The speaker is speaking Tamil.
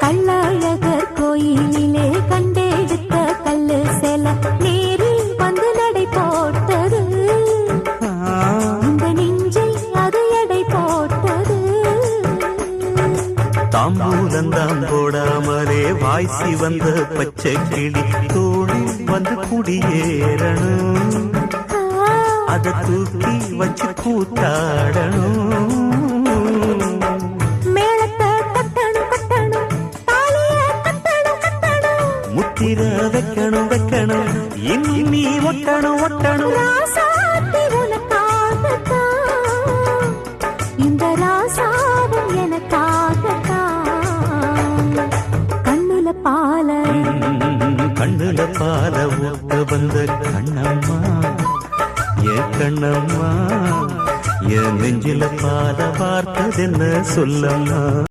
கள்ளழகர் கோயிலிலே கண்டெடுத்த கல்லு செல நேரில் வந்து நடை போட்டது இந்த நெஞ்சில் அது எடை போட்டது தாம்பூலந்தாம் போடாமலே வாய்ச்சி வந்த பச்சை கிளி தோளில் வந்து குடியேறணும் அதை தூக்கி வச்சு கூத்தாடணும் முத்திர வைக்கணும் வைக்கணும் இன்னும் நீ ஒட்டணும் ஒட்டணும் இந்த ராசாவும் எனக்காகத்தான் கண்ணுல பால ஊட்ட வந்த கண்ணம்மா என் கண்ணம்மா என் நெஞ்சில பால பார்த்ததென்ன சொல்லம்மா.